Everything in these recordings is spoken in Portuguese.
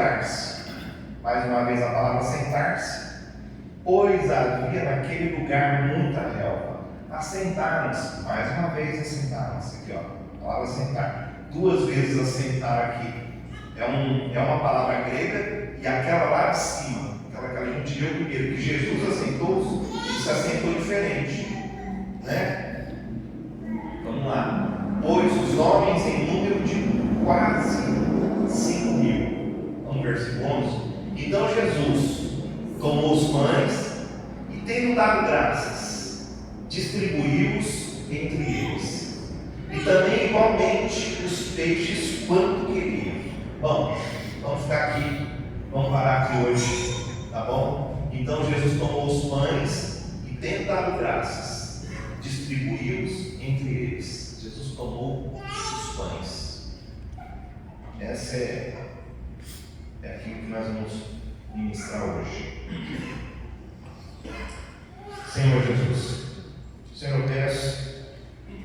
sentar-se. Mais uma vez a palavra sentar-se. Pois havia naquele lugar muita relva. Assentaram-se. Mais uma vez assentaram-se. Aqui, ó. A palavra sentar. 2 vezes assentar aqui. É uma palavra grega e aquela lá de cima. Aquela que a gente viu primeiro. Que Jesus assentou, e se assentou diferente. Né? Vamos lá. Pois os homens em número de quase 5.000. Vamos no versículo 11. Então Jesus tomou os pães e, tendo dado graças, distribuiu-os entre eles. E também igualmente os peixes quanto queriam. Bom, vamos ficar aqui, vamos parar aqui hoje, tá bom? Então Jesus tomou os pães e, tendo dado graças, distribuiu-os entre eles. Jesus tomou os pães. Essa é aquilo que nós vamos ministrar hoje. Senhor Jesus, Senhor, eu peço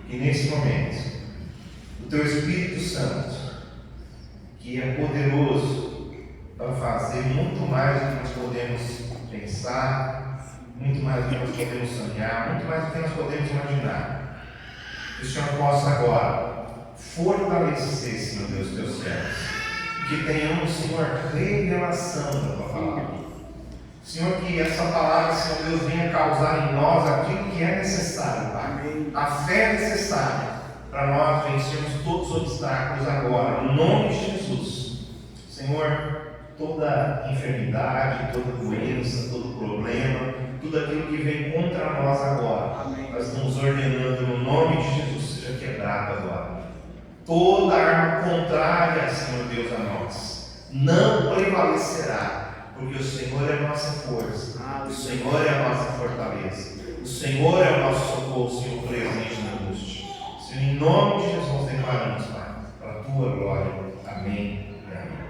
que nesse momento o Teu Espírito Santo, que é poderoso para fazer muito mais do que nós podemos pensar, muito mais do que nós podemos sonhar, muito mais do que nós podemos imaginar, que o Senhor possa agora fortalecer, Senhor Deus, Teus servos. Que tenhamos, Senhor, revelação da Tua palavra. Senhor, que essa palavra, Senhor Deus, venha causar em nós aquilo que é necessário, Pai. A fé necessária para nós vencermos todos os obstáculos agora, em nome de Jesus. Senhor, toda enfermidade, toda doença, todo problema, tudo aquilo que vem contra nós agora, nós estamos ordenando no nome de Jesus, seja quebrado agora. Toda arma contrária, Senhor Deus, a nós não prevalecerá, porque o Senhor é a nossa força, o Senhor é a nossa fortaleza, o Senhor é o nosso socorro, Senhor, presente na angústia. Senhor, em nome de Jesus declaramos, Pai, para a Tua glória. Amém e amém.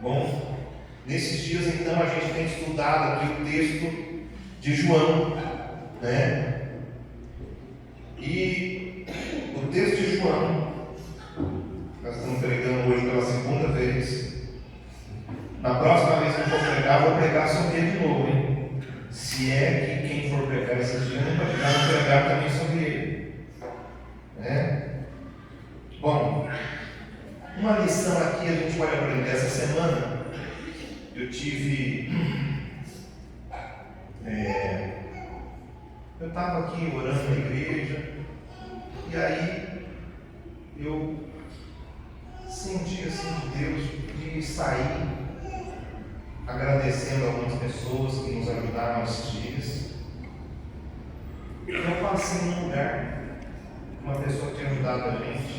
Bom, nesses dias então a gente tem estudado aqui o texto de João, né? E o texto de João, nós estamos pregando hoje pela 2ª vez. Na próxima vez que eu for pregar, vou pregar sobre ele de novo, hein? Se é que quem for pregar esses dias não vai pregar também sobre ele, né? Bom, uma lição aqui a gente pode aprender essa semana. Eu estava aqui orando na igreja, e aí eu senti assim de Deus de sair agradecendo a algumas pessoas que nos ajudaram esses dias. Eu passei num lugar, uma pessoa que tinha ajudado a gente,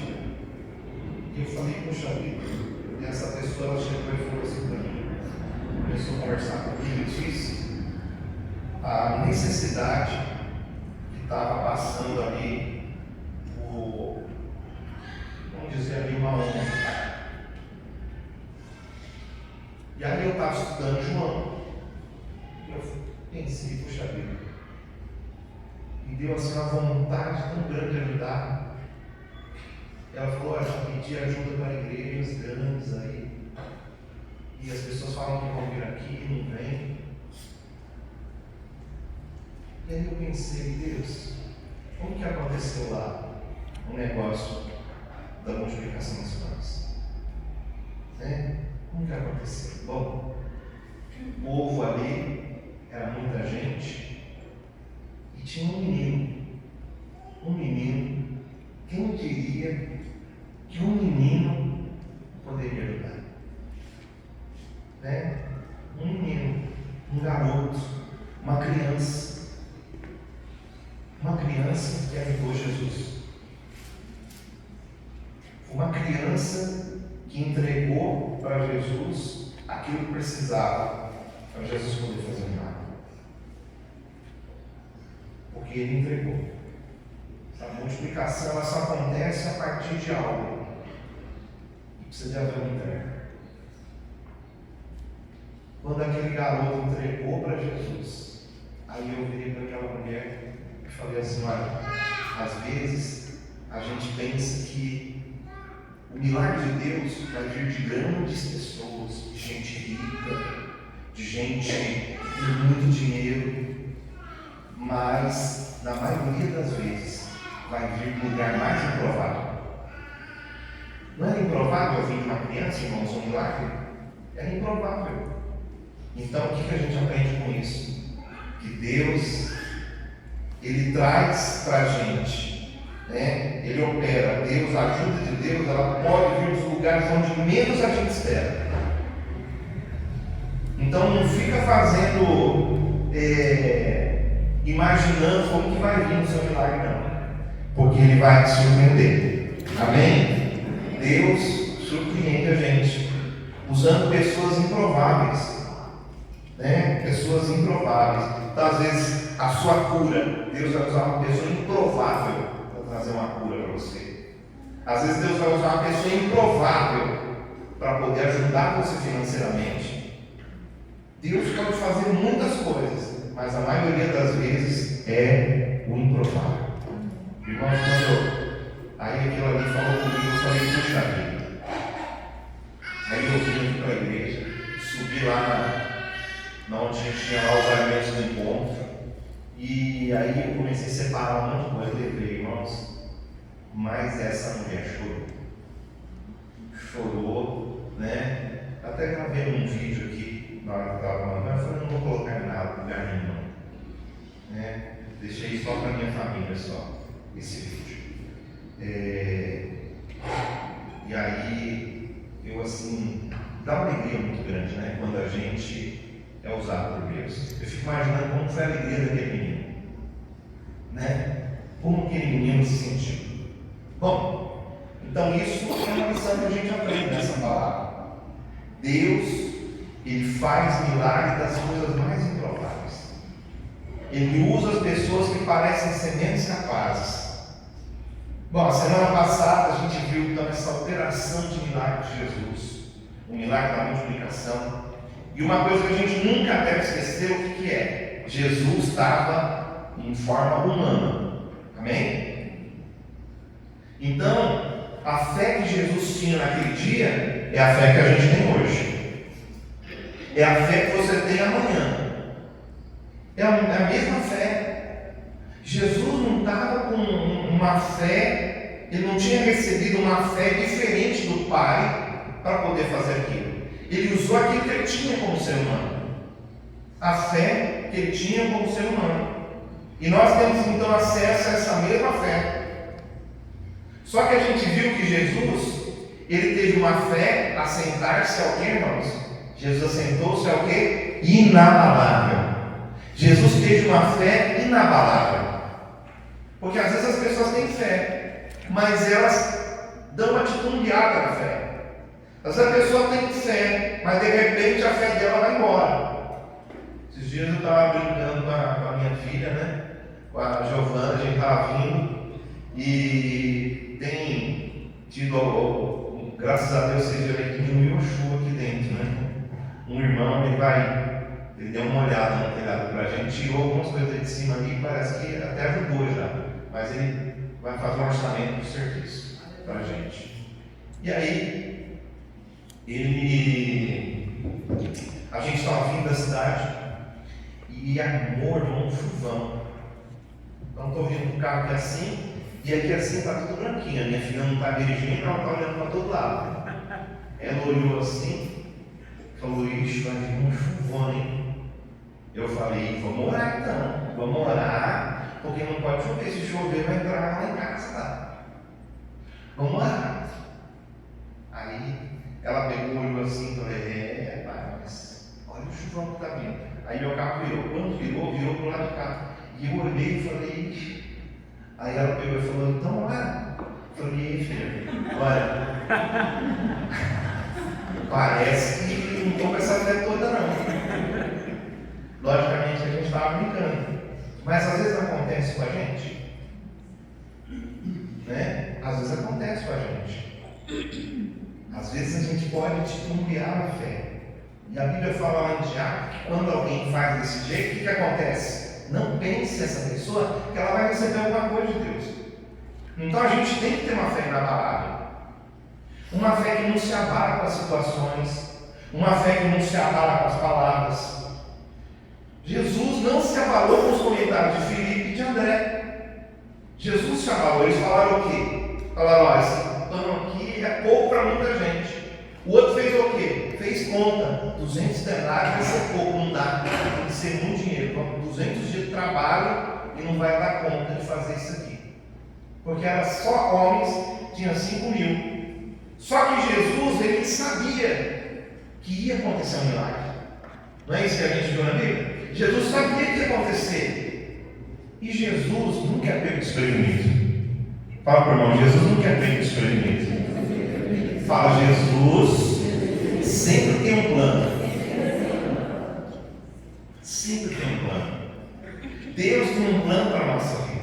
e eu falei, poxa vida, e essa pessoa ela chegou e falou assim para mim, começou a conversar comigo e disse a necessidade que estava passando ali, vamos dizer ali, uma onda. E aí eu estava estudando João, e eu pensei, poxa vida, me deu assim uma vontade tão grande de ajudar. Ela falou, olha, eu pedi ajuda para igrejas grandes aí, e as pessoas falam que vão vir aqui e não vêm. E aí eu pensei, Deus, como que aconteceu lá o negócio da multiplicação dos pães? Né? Como que aconteceu? Bom, o povo ali era muita gente e tinha um menino. Quem diria que um menino poderia ajudar? Né? Um menino, um garoto, uma criança que ajudou Jesus. Uma criança que entregou para Jesus aquilo que precisava para Jesus poder fazer um milagre. Porque ele entregou. A multiplicação ela só acontece a partir de algo. E precisa de haver uma entrega. Quando aquele garoto entregou para Jesus, aí eu virei para aquela mulher e falei assim, olha, às vezes a gente pensa que O milagre de Deus vai vir de grandes pessoas, de gente rica, de gente que tem muito dinheiro, mas na maioria das vezes vai vir do lugar mais improvável. Não era improvável vir de uma criança, irmãos, um milagre? Era improvável. Então, o que a gente aprende com isso? Que Deus, Ele traz para a gente, né? Ele opera. Deus, a ajuda de Deus, ela pode vir dos lugares onde menos a gente espera. Então, não fica fazendo, imaginando como que vai vir o seu milagre, não. Porque Ele vai te surpreender. Amém? Deus surpreende a gente usando pessoas improváveis, né? Pessoas improváveis. Então, às vezes, a sua cura, Deus vai usar uma pessoa improvável para trazer uma cura para você. Às vezes, Deus vai usar uma pessoa improvável para poder ajudar você financeiramente. Deus pode fazer muitas coisas, mas a maioria das vezes é o improvável. Irmãos, aí aquilo ali falou comigo, eu falei, puxa vida. Aí eu vim aqui para a igreja, subi lá na onde a gente tinha lá os alimentos do encontro, e aí eu comecei a separar um monte de coisa, levei, irmãos, mas essa mulher chorou, né? Até gravei um vídeo aqui, na hora que eu estava mandando, mas eu falei, não vou colocar em nada, lugar nenhum, né? Deixei só para minha família, só, esse vídeo. E aí, eu assim, dá uma alegria muito grande, né? Quando a gente é usado por Deus. Eu fico imaginando como foi a alegria daquele menino, né? Como aquele menino se sentiu. Bom, então isso é uma lição que a gente aprende nessa palavra. Deus, Ele faz milagre das coisas mais improváveis. Ele usa as pessoas que parecem ser menos capazes. Bom, a semana passada a gente viu então essa operação de milagre de Jesus, o milagre da multiplicação. E uma coisa que a gente nunca deve esquecer, o que é? Jesus estava em forma humana. Amém? Então, a fé que Jesus tinha naquele dia é a fé que a gente tem hoje. É a fé que você tem amanhã. É a mesma fé. Jesus não estava com uma fé, ele não tinha recebido uma fé diferente do Pai para poder fazer aquilo. Ele usou aquilo que ele tinha como ser humano. A fé que ele tinha como ser humano. E nós temos então acesso a essa mesma fé. Só que a gente viu que Jesus, ele teve uma fé a sentar-se ao quê, irmãos? Jesus assentou-se ao quê? Inabalável. Jesus teve uma fé inabalável. Porque às vezes as pessoas têm fé, mas elas dão uma titubeada na fé. Às vezes a pessoa tem fé, mas de repente a fé dela vai embora. Esses dias eu estava brincando com a minha filha, né? Com a Giovana, a gente estava vindo e tem tido, graças a Deus, vocês viram que diminuiu a chuva aqui dentro, né? Um irmão, ele deu uma olhada no telhado para a gente, tirou algumas coisas de cima ali, parece que até ajudou já. Mas ele vai fazer um orçamento do serviço para a gente. E aí, a gente estava vindo da cidade e amor, um chuvão. Então estou vindo com o carro aqui assim, e aqui assim está tudo branquinho. A minha filha não está dirigindo, ela está olhando para todo lado. Ela olhou assim, falou, ixi, vai vir um chuvão, hein? Eu falei, vamos orar então, vamos orar. Porque não pode chover, se chover vai entrar lá em casa, tá? Vamos lá. Aí ela pegou, olhou assim e falei, pai, mas olha o chuvão que está vindo. Aí meu carro virou, quando virou para o lado de cá. E eu olhei e falei, ixi. Aí ela pegou e falou, então lá. Eu falei, filha, olha, parece que não estou com essa fé toda não. Logicamente a gente estava brincando. Mas às vezes acontece com a gente, né? Às vezes acontece com a gente. Às vezes a gente pode titubear a fé. E a Bíblia fala lá em Tiago que quando alguém faz desse jeito, o que acontece? Não pense essa pessoa que ela vai receber alguma coisa de Deus. Então a gente tem que ter uma fé inabalável. Uma fé que não se abala com as situações, uma fé que não se abala com as palavras. Jesus não se abalou com os comentários de Filipe e de André. Jesus se abalou. Eles falaram o quê? Falaram: olha, esse pão aqui é pouco para muita gente. O outro fez o quê? Fez conta. 200 denários vai ser pouco, não dá. Tem que ser muito dinheiro. 200 dias de trabalho e não vai dar conta de fazer isso aqui. Porque era só homens, tinha 5.000. Só que Jesus, ele sabia que ia acontecer um milagre. Não é isso que a gente viu na Bíblia? Jesus sabia que ia acontecer. E Jesus nunca é pego desprevenido. Fala para o irmão: Jesus nunca é pego desprevenido. Fala: Jesus sempre tem um plano. Sempre tem um plano. Deus tem um plano para a nossa vida.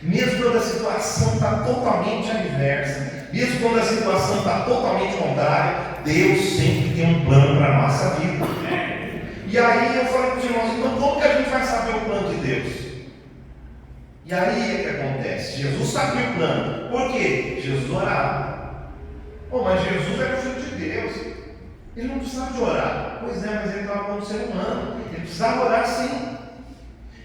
Mesmo quando a situação está totalmente adversa, mesmo quando a situação está totalmente contrária, Deus sempre tem um plano para a nossa vida. E aí eu falei para os irmãos: então como que a gente vai saber o plano de Deus? E aí é que acontece. Jesus sabia o plano. Por quê? Jesus orava. Mas Jesus era o Filho de Deus. Ele não precisava de orar. Pois é, mas ele estava como ser humano. Ele precisava orar sim.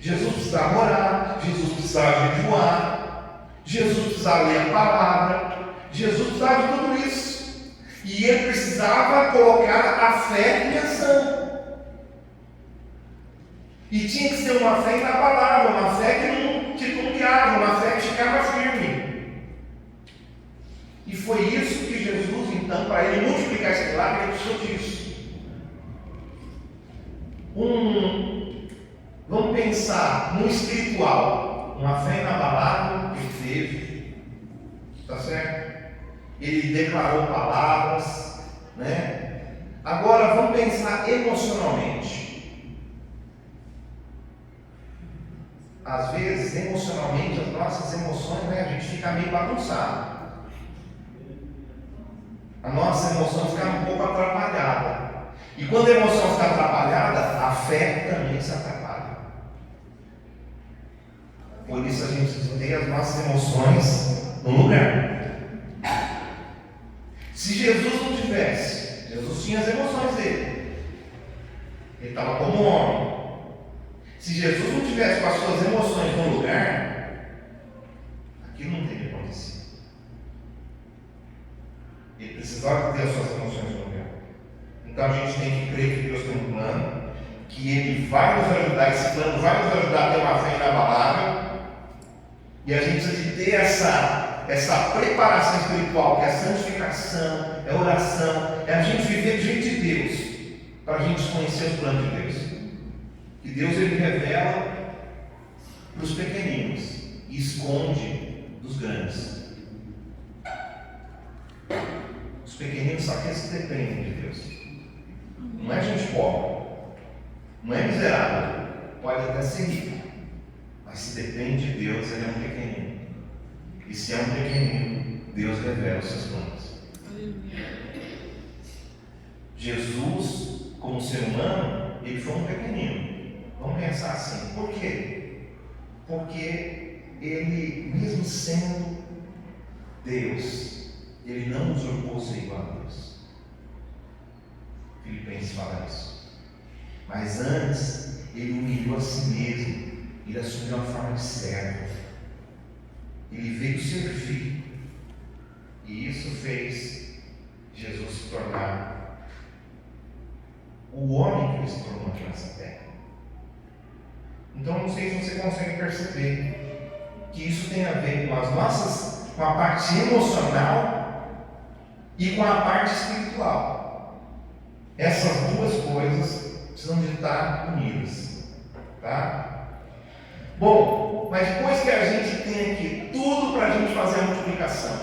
Jesus precisava orar. Jesus precisava jejuar. Jesus precisava ler a palavra. Jesus precisava de tudo isso. E ele precisava colocar a fé em ação. E tinha que ser uma fé inabalável, uma fé que não titubeava, uma fé que ficava firme. E foi isso que Jesus, então, para ele multiplicar esse milagre, ele precisou disso. Vamos pensar no espiritual. Uma fé inabalável que ele teve. Está certo? Ele declarou palavras, né? Agora vamos pensar emocionalmente. Às vezes, emocionalmente, as nossas emoções, né, a gente fica meio bagunçado. A nossa emoção fica um pouco atrapalhada. E quando a emoção fica atrapalhada, a fé também se atrapalha. Por isso a gente precisa ter as nossas emoções no lugar. Se Jesus não tivesse, Jesus tinha as emoções dele. Ele estava como homem. Se Jesus não tivesse com as suas emoções no lugar, aquilo não teria acontecido. Ele precisava ter as suas emoções no lugar. Então a gente tem que crer que Deus tem um plano, que Ele vai nos ajudar, esse plano vai nos ajudar a ter uma fé inabalável, e a gente precisa de ter essa preparação espiritual, que é a santificação, é a oração, é a gente viver do jeito de Deus, para a gente conhecer os planos de Deus. Que Deus ele revela para os pequeninos e esconde dos grandes. Os pequeninos são aqueles que dependem de Deus. Não é gente pobre, não é miserável, pode até ser rico, mas se depende de Deus, ele é um pequenino. E se é um pequenino, Deus revela os seus planos. Jesus, como ser humano, ele foi um pequenino. Vamos pensar assim, por quê? Porque ele, mesmo sendo Deus, ele não usurpou ser igual a Deus. Filipenses fala isso. Mas antes, ele humilhou a si mesmo, ele assumiu a forma de servo. Ele veio servir. E isso fez Jesus se tornar o homem que ele se tornou aqui nessa terra. Então, não sei se você consegue perceber que isso tem a ver com com a parte emocional e com a parte espiritual. Essas duas coisas precisam de estar unidas, tá? Bom, mas depois que a gente tem aqui tudo para a gente fazer a multiplicação,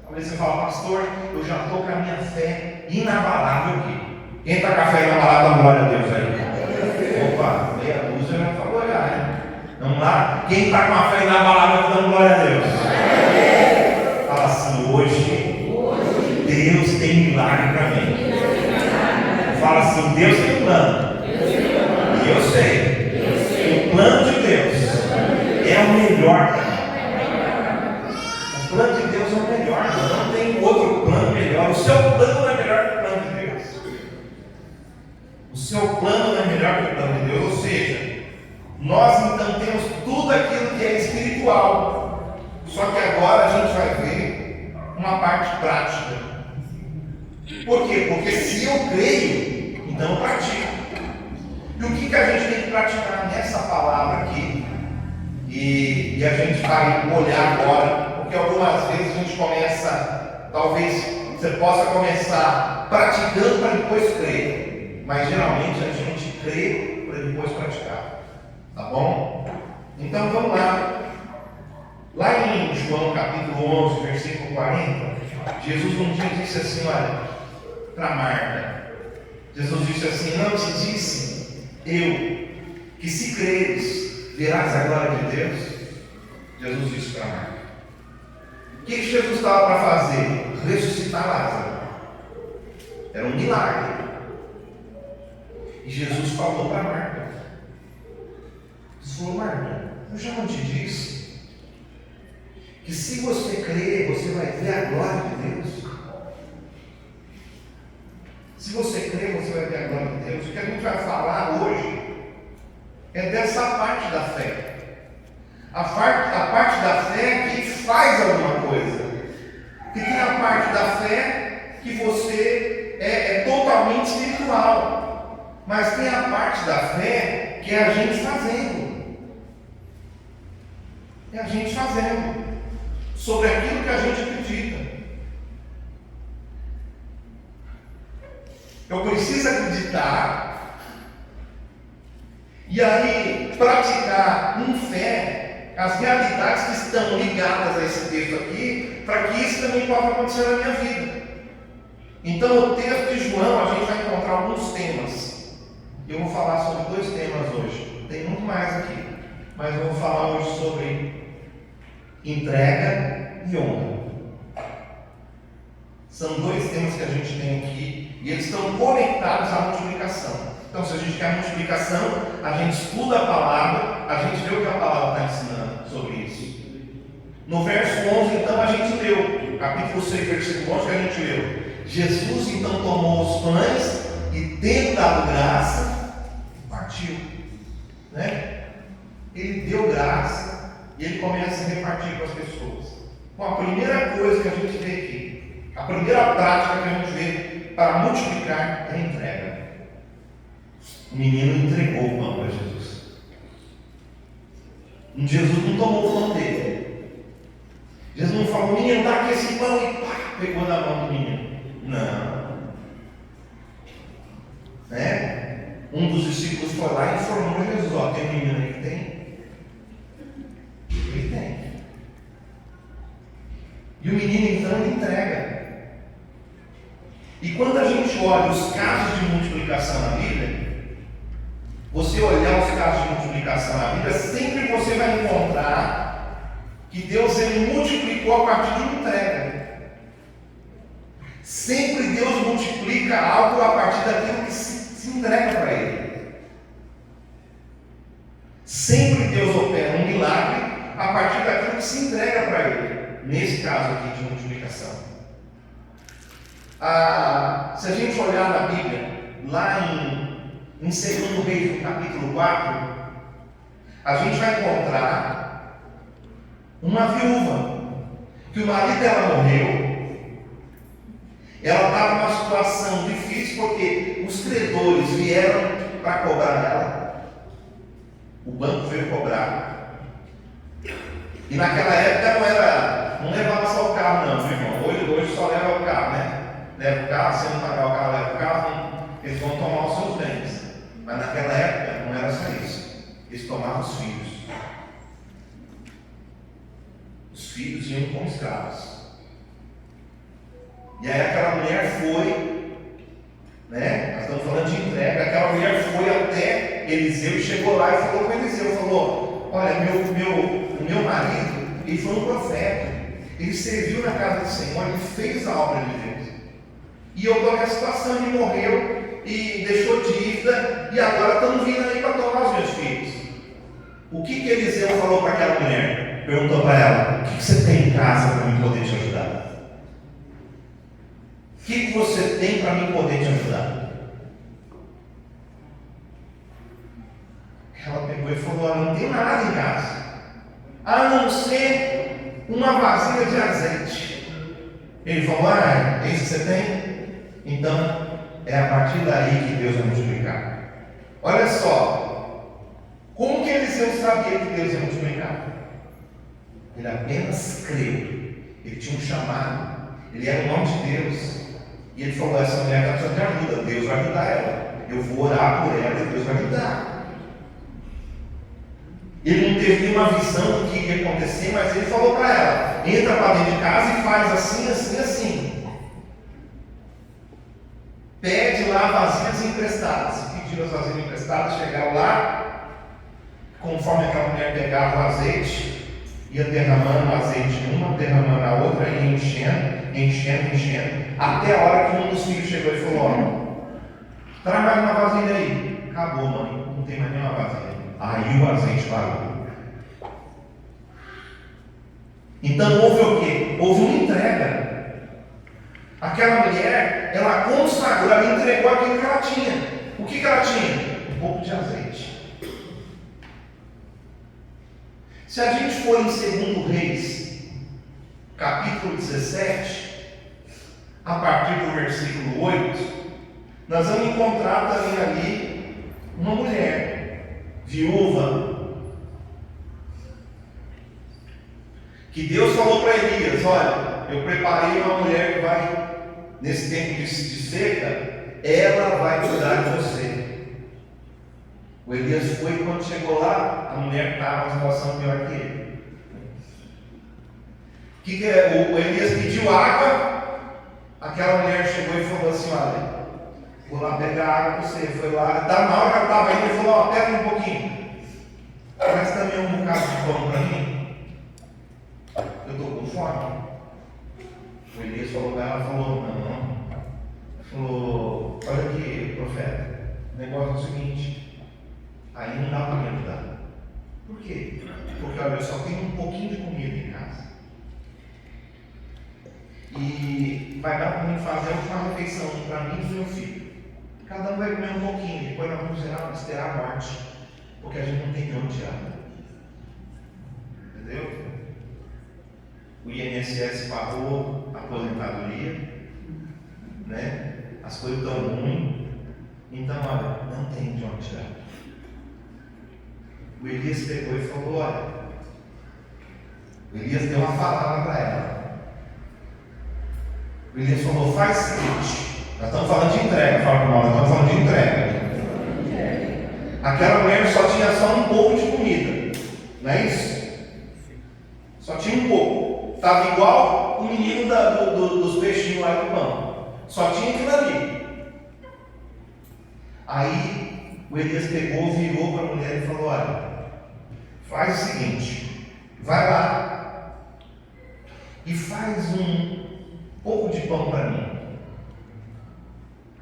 talvez você fale: pastor, eu já estou com a minha fé inabalável aqui. Quem está com a fé inabalável, dá glória a Deus aí. Opa, meia dúzia já falou já, né? Vamos lá? Quem está com a fé inabalável, dando glória a Deus? Fala assim: hoje Deus tem milagre para mim. Fala assim: Deus tem plano. E eu sei. O plano de Deus é o melhor para mim. O plano de Deus é o melhor. Não tem outro plano melhor. O seu plano não é melhor que o plano de Deus, ou seja, nós então temos tudo aquilo que é espiritual, só que agora a gente vai ver uma parte prática. Por quê? Porque se eu creio, então eu pratico. E o que a gente tem que praticar nessa palavra aqui? E a gente vai olhar agora, porque algumas vezes a gente começa, talvez você possa começar praticando para depois crer, mas geralmente a gente crê para depois praticar, tá bom? Então vamos lá. Lá em João capítulo 11, versículo 40, Jesus um dia disse assim, olha, para Marta, Jesus disse assim, não te disse eu, que se creres, verás a glória de Deus? Jesus disse para Marta. O que Jesus estava para fazer? Ressuscitar Lázaro. Era um milagre. E Jesus falou para Marta. Jesus falou, Marta, eu já não te disse que se você crer, você vai ver a glória de Deus? Se você crer, você vai ver a glória de Deus. O que a gente vai falar hoje é dessa parte da fé. A parte da fé que faz alguma coisa. Que tem a parte da fé que você é totalmente espiritual. Mas tem a parte da fé que é a gente fazendo. É a gente fazendo. Sobre aquilo que a gente acredita. Eu preciso acreditar. E aí praticar em fé as realidades que estão ligadas a esse texto aqui, para que isso também possa acontecer na minha vida. Então no texto de João a gente vai encontrar alguns temas. Eu vou falar sobre 2 temas hoje. Tem muito mais aqui, mas eu vou falar hoje sobre entrega e honra. São 2 temas que a gente tem aqui e eles estão conectados à multiplicação. Então, se a gente quer multiplicação, a gente estuda a palavra, a gente vê o que a palavra está ensinando sobre isso. No verso 11, então, a gente leu, capítulo 6, versículo 11, que a gente leu. Jesus, então, tomou os pães e, tendo dado graça, partiu. Né? Ele deu graça e ele começa a repartir com as pessoas. Então, a primeira coisa que a gente vê aqui, a primeira prática que a gente vê para multiplicar é a entrega. O menino entregou o pão para Jesus. Jesus não tomou o pão dele. Jesus não falou, menino, dá aqui esse pão e pá, pegou na mão do menino. Não. Né? Um dos discípulos foi lá e informou Jesus, ó, tem um menino aí que tem? Ele tem. E o menino então ele entrega. E quando a gente olha os casos de multiplicação na Bíblia, você olhar os casos de multiplicação na Bíblia, sempre você vai encontrar que Deus ele multiplicou a partir de uma entrega. Sempre Deus multiplica algo a partir daquilo que se entrega para Ele. Sempre Deus opera um milagre a partir daquilo que se entrega para Ele. Nesse caso aqui de multiplicação. Se a gente olhar na Bíblia, lá em 2 Reis, no capítulo 4, a gente vai encontrar uma viúva, que o marido dela morreu, ela estava numa situação difícil, porque os credores vieram para cobrar ela, o banco veio cobrar, e naquela época não levava só o carro não, meu irmão, hoje só leva o carro, né? Leva o carro, se não pagar o carro, leva o carro, eles vão tomar os seus bens. Mas naquela época não era só isso. Eles tomavam os filhos. Os filhos iam como escravos. E aí aquela mulher foi, né? Nós estamos falando de entrega. Aquela mulher foi até Eliseu e chegou lá e falou com Eliseu, falou, olha, o meu marido, ele foi um profeta. Ele serviu na casa do Senhor, ele fez a obra de Deus. E eu estou nessa situação, ele morreu e deixou dívida, e agora estamos vindo aí para tomar os meus filhos. O que Eliseu falou para aquela mulher? Perguntou para ela, o que você tem em casa para mim poder te ajudar? O que você tem para mim poder te ajudar? não tenho nada em casa, a não ser uma vasilha de azeite. Ele falou: é isso que você tem? Então, é a partir daí que Deus vai multiplicar. Olha só, como que Eliseu sabia que Deus ia multiplicar? Ele apenas creu. Ele tinha um chamado, ele era o nome de Deus. E ele falou: essa mulher está precisando de ajuda, Deus vai ajudar ela. Eu vou orar por ela e Deus vai ajudar. Ele não teve nenhuma visão do que ia acontecer, mas ele falou para ela: entra para dentro de casa e faz assim, assim, assim. Pede lá vasilhas emprestadas. Pediram as vasilhas emprestadas, chegaram lá, conforme aquela mulher pegava o azeite, ia derramando o azeite numa, derramando a outra, ia enchendo, até a hora que um dos filhos chegou e falou: ó, traz mais uma vasilha aí. Acabou, mãe, não tem mais nenhuma vasilha. Aí o azeite parou. Então houve o quê? Houve uma entrega. Aquela mulher, ela consagrou, ela entregou aquilo que ela tinha. O que ela tinha? Um pouco de azeite. Se a gente for em 2 Reis, capítulo 17, a partir do versículo 8, nós vamos encontrar também ali uma mulher, viúva, que Deus falou para Elias: olha, eu preparei uma mulher que vai, nesse tempo de seca, ela vai cuidar de você. O Elias foi, e quando chegou lá, a mulher estava em situação pior que ele. Que é? O Elias pediu água, aquela mulher chegou e falou assim: olha, vou lá pegar água para você. Foi lá, na hora que ela estava indo, ele falou: ó, pega um pouquinho, traz também um bocado de pão para mim, eu estou com fome. O Elias falou para ela, falou: não. Falou: olha aqui, profeta, o negócio é o seguinte, aí não dá para me ajudar. Por quê? Porque olha, eu só tenho um pouquinho de comida em casa. E vai dar para mim fazer uma refeição para mim e para o meu filho. Cada um vai comer um pouquinho, depois nós vamos esperar a morte, porque a gente não tem de onde tirar. Entendeu? O INSS pagou a aposentadoria, né? As coisas estão ruins, então olha, não tem de onde tirar. O Elias pegou e falou: olha, o Elias deu uma palavra para ela. O Elias falou: faz o seguinte, nós estamos falando de entrega, fala para nós estamos falando de entrega. Aquela mulher só tinha só um pouco de comida, não é isso? Só tinha um pouco. Estava igual o menino dos peixinhos lá do pão. Só tinha aquilo ali. Aí o Elias pegou, virou para a mulher e falou: olha, faz o seguinte, vai lá e faz um pouco de pão para mim.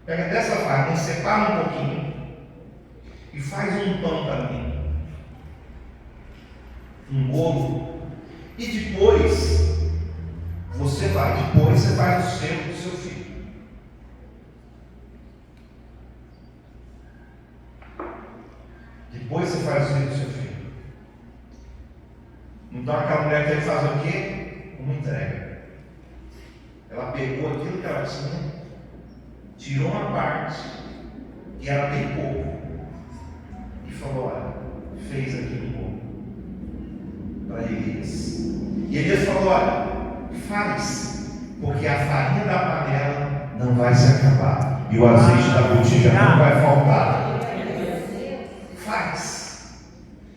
Pega dessa farinha, separa um pouquinho e faz um pão para mim, um bolo, e depois você faz o seu do seu filho. Depois você faz o seu do seu filho. Então aquela mulher teve que fazer o quê? Uma entrega. Ela pegou aquilo que ela tinha, tirou uma parte, e ela tem pouco, e falou: olha, fez aqui um pouco para Elias. E Elias falou: olha, faz, porque a farinha da panela não vai se acabar, e o azeite da botija não vai faltar. Faz.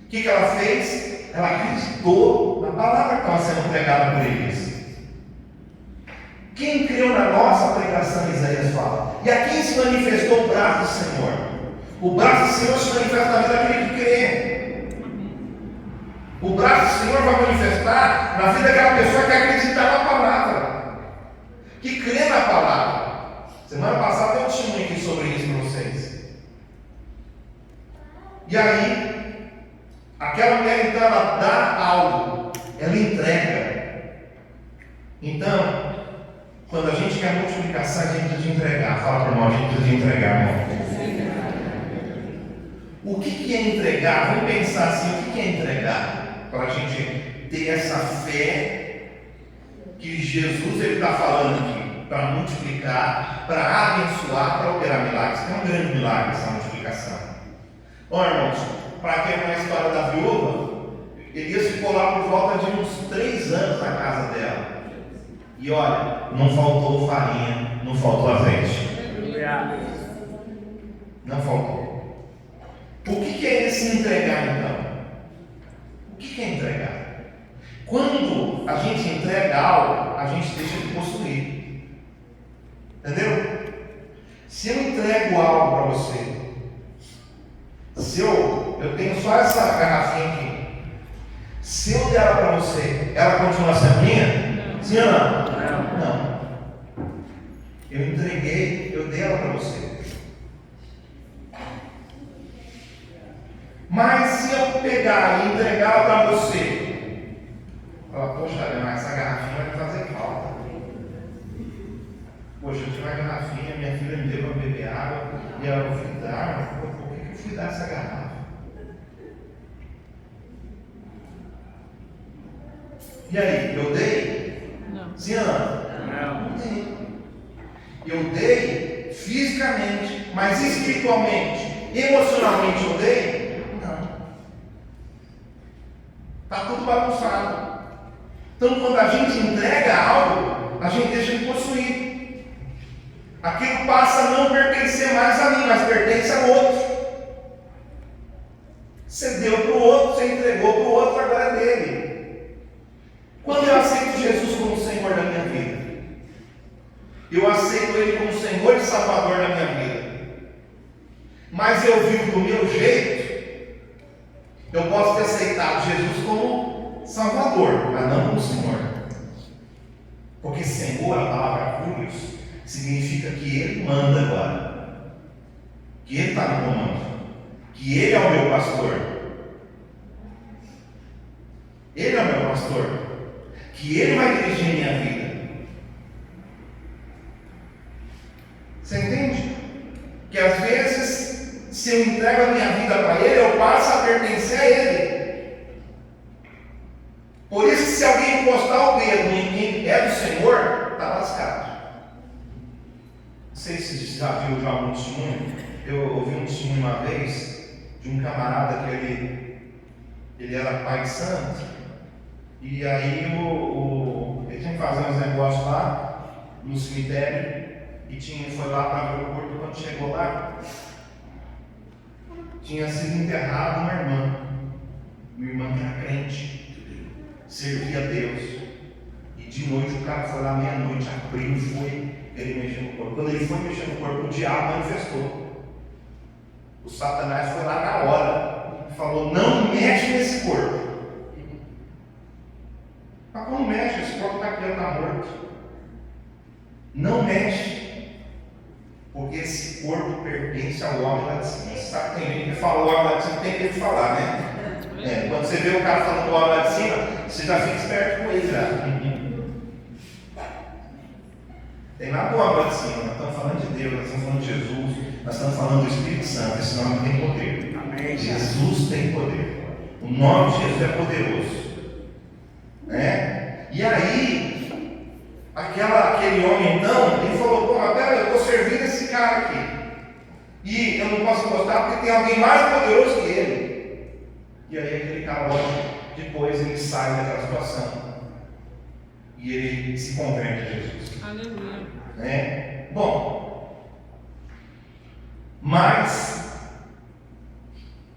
O que ela fez? Ela acreditou na palavra que estava sendo pregada por Elias. Quem creu na nossa pregação, Isaías fala, e a quem se manifestou o braço do Senhor? O braço do Senhor se manifesta na vida daquele que crê. O braço do Senhor vai manifestar na vida daquela pessoa que acredita na palavra, que crê na palavra. Semana passada eu tinha aqui sobre isso para vocês. E aí, aquela mulher, então, ela dá algo, ela entrega. Então, quando a gente quer multiplicação, a gente precisa de entregar. Fala para nós, a gente precisa de entregar, irmão. O que é entregar? Vamos pensar assim, o que é entregar? Para a gente ter essa fé que Jesus está falando aqui, para multiplicar, para abençoar, para operar milagres. É um grande milagre essa multiplicação. Olha, irmãos, para quem é a história da viúva, Elias ficou lá por volta de uns 3 anos na casa dela. E olha, não faltou farinha, não faltou azeite. Não faltou. O que é esse entregar então? O que é entregar? Quando a gente entrega algo, a gente deixa de possuir. Entendeu? Se eu entrego algo para você, se eu tenho só essa garrafinha aqui, se eu der ela para você, ela continua sendo minha? Sim ou não? Não. Eu entreguei, eu dei ela para você. Mas se eu pegar e entregar ela para você, fala, poxa, mas essa garrafinha vai me fazer falta. Poxa, eu tinha uma garrafinha, minha filha me deu para beber água, e ela foi dar, por que eu fui dar essa garrafa? E aí, eu dei? Não. Sim ou não? Não dei. Eu dei fisicamente, mas espiritualmente, emocionalmente eu dei? Está tudo bagunçado. Então, quando a gente entrega algo, a gente deixa de possuir. Aquilo passa a não pertencer mais a mim, mas pertence ao outro. Você deu para o outro, você entregou para o outro, agora é dele. Quando eu aceito Jesus como Senhor da minha vida, eu aceito Ele como Senhor e Salvador da minha vida, mas eu vivo do meu jeito, eu posso ter aceitado Jesus como Salvador, mas não como Senhor. Porque Senhor, a palavra Curios, significa que Ele manda agora. Que Ele está no comando. Que Ele é o meu pastor. Ele é o meu pastor. Que Ele vai dirigir a minha vida. Você entende? Que às vezes, se eu entrego a minha vida para Ele, eu passo a pertencer a Ele. Por isso que se alguém encostar o dedo em quem é do Senhor, está lascado. Não sei se você já viu algum testemunho. Eu ouvi um testemunho uma vez de um camarada que ele era pai de santo. E aí ele tinha que fazer uns negócios lá no cemitério. E foi lá para ver o corpo. Quando chegou lá, tinha sido enterrado uma irmã que era crente, servia a Deus, e de noite o cara foi lá meia-noite, abriu e foi, ele mexeu no corpo. Quando ele foi mexer no corpo, o diabo manifestou. O Satanás foi lá na hora e falou: não mexe nesse corpo. Mas como mexe? Esse corpo está aqui, está morto. Não mexe. Porque esse corpo pertence ao homem lá de cima. Você sabe que tem gente que fala o homem lá de cima, tem medo de falar, né? Quando você vê o cara falando do homem lá de cima, você já fica esperto com ele já. Tem nada do homem lá de cima. Nós estamos falando de Deus, nós estamos falando de Jesus, nós estamos falando do Espírito Santo. Esse nome tem poder. Amém. Jesus tem poder. O nome de Jesus é poderoso. E aí, aquele homem então, ele falou: pô, mas pera, eu estou servindo esse cara aqui. E eu não posso gostar porque tem alguém mais poderoso que ele. E aí aquele cara, depois ele sai daquela situação. E ele se converte a Jesus. Aleluia. Bom, mas,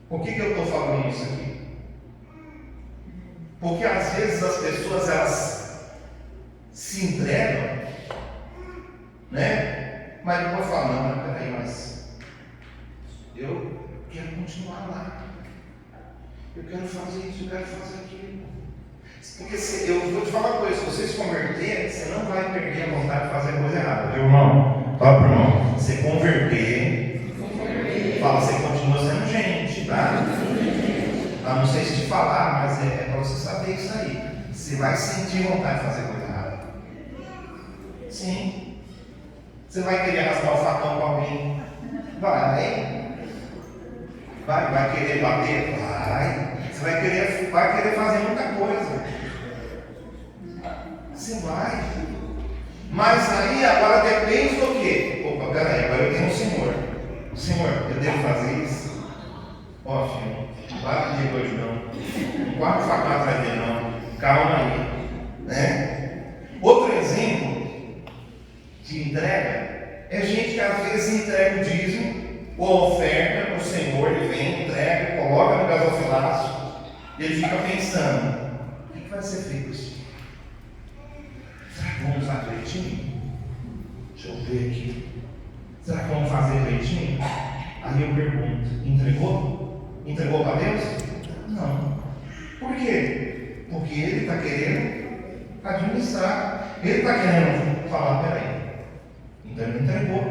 por que eu estou falando isso aqui? Porque às vezes as pessoas, elas se entregam, mas depois falam: não, mas peraí, mas eu quero continuar lá, eu quero fazer isso, eu quero fazer aquilo. Porque eu vou te falar uma coisa: se você se converter, você não vai perder a vontade de fazer a coisa errada, viu, irmão? Fala para o irmão: você converter, fala, você continua sendo gente, tá? Não sei se te falar, mas é para você saber isso aí. Você vai sentir vontade de fazer coisa errada. Sim. Você vai querer arrastar o facão com alguém? Vai. Vai querer bater? Vai. Você vai querer fazer muita coisa. Você vai. Mas aí agora depende do quê? Opa, peraí, agora eu tenho um Senhor. Senhor, eu devo fazer isso? Ó, filho, não bate comigo hoje não. Não guarda facada atrás dele não. Calma aí. Né? Outro exemplo de entrega é gente que às vezes entrega o dízimo ou a oferta para o Senhor, ele vem, entrega, coloca no gasofilácio e ele fica pensando: o que vai ser feito com isso? Será que vamos usar direitinho? Deixa eu ver aqui. Será que vamos fazer direitinho? Aí eu pergunto: entregou? Entregou para Deus? Não. Por quê? Porque ele está querendo administrar. Ele está querendo falar: peraí, então ele entregou.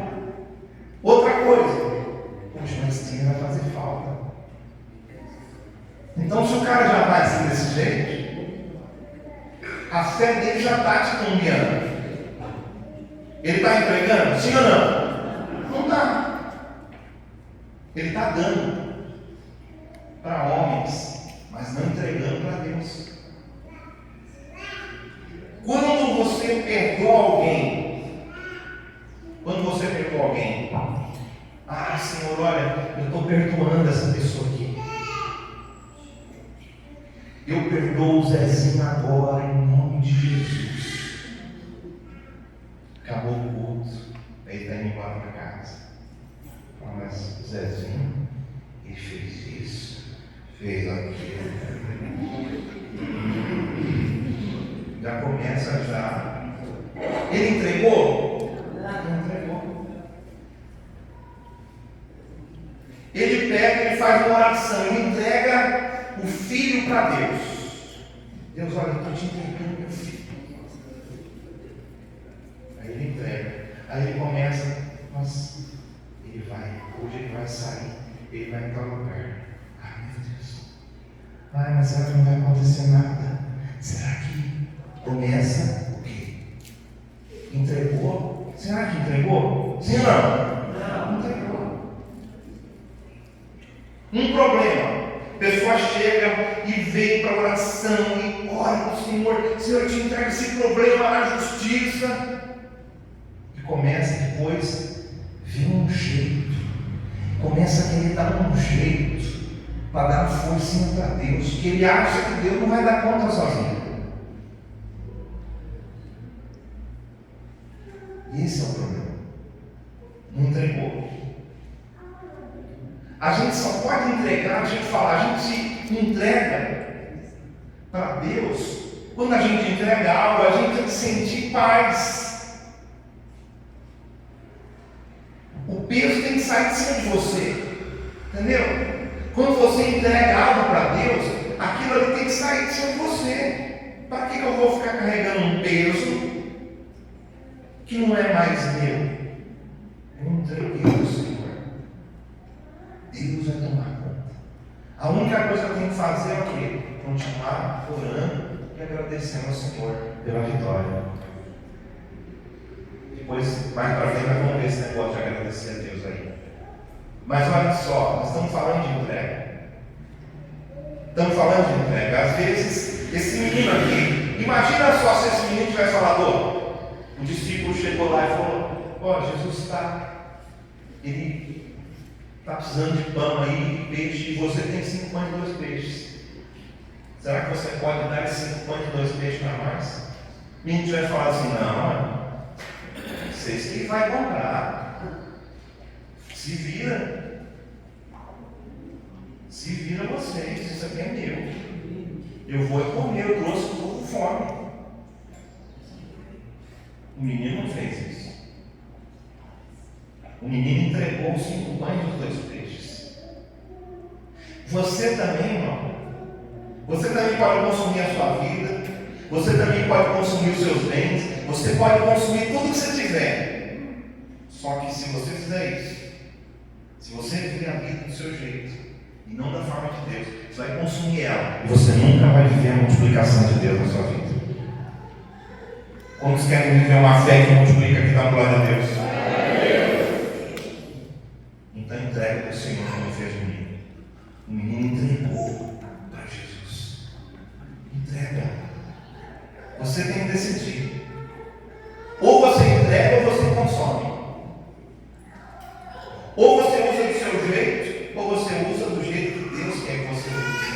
Outra coisa: poxa, mas esse dinheiro vai fazer falta. Então, se o cara já vai assim desse jeito, a fé dele já está te cambiando. Ele está entregando? Sim ou não? Não está. Ele está dando para homens, mas não entregando para Deus. Quando você perdoa alguém, ah, Senhor, olha, eu estou perdoando essa pessoa aqui. Eu perdoo o Zezinho agora, em nome de Jesus. Acabou o culto, aí está indo embora para casa. Mas o Zezinho, ele fez isso, fez aquilo. Já começa já. Ele entregou? Não entregou. Ele pega e faz uma oração, ele entrega o filho para Deus. Deus, olha, eu estou te entregando meu filho. Aí ele entrega. Aí ele começa, mas ele vai, hoje ele vai sair, ele vai em tal lugar. Ai, meu Deus. Ai, mas será que não vai acontecer nada? Será que começa o quê? Entregou? Será que entregou? Sim ou não? Não entregou. Um problema. A pessoa chega e vem para a oração e ora para o Senhor: Senhor, eu te entrego esse problema na justiça. E começa depois a ver um jeito. Começa a querer dar um jeito para dar forcinha para Deus, que ele acha que Deus não vai dar conta sozinho. Esse é o problema. Não entregou. A gente só pode entregar, a gente fala, a gente entrega para Deus quando a gente entrega algo, a gente tem que sentir paz. O peso tem que sair de cima de você. Entendeu? Quando você entrega algo para Deus, aquilo ali tem que sair de cima de você. Para que eu vou ficar carregando um peso que não é mais meu? Eu entreguei ao Senhor. Deus vai tomar conta. A única coisa que eu tenho que fazer é o quê? Continuar orando e agradecendo ao Senhor pela vitória. Depois, mais para frente, nós vamos ver esse negócio de agradecer a Deus aí. Mas olha só, nós estamos falando de entrega. Estamos falando de entrega. Às vezes, esse menino aqui, imagina só se esse menino tivesse falado: o discípulo chegou lá e falou: ó, Jesus ele está precisando de pão aí, de peixe, e você tem 5 pães e 2 peixes. Será que você pode dar esses 5 pães e 2 peixes para nós? O menino vai falar assim: não, vocês que vai comprar. Se vira vocês, isso aqui é meu. Eu vou comer, eu trouxe, estou com fome. O menino não fez isso. O menino entregou os 5 pães e os 2 peixes. Você também, irmão. Você também pode consumir a sua vida. Você também pode consumir os seus bens. Você pode consumir tudo que você tiver. Só que se você fizer isso, se você viver a vida do seu jeito e não da forma de Deus, você vai consumir ela e você nunca vai viver a multiplicação de Deus na sua vida. Quantos querem viver uma fé que multiplica, que dá glória a Deus? Então entrega para o Senhor como fez comigo. O menino entregou para Jesus. Entrega. Você tem que decidir. Ou você entrega ou você consome. Ou você usa do seu jeito, ou você usa do jeito que Deus quer que você use.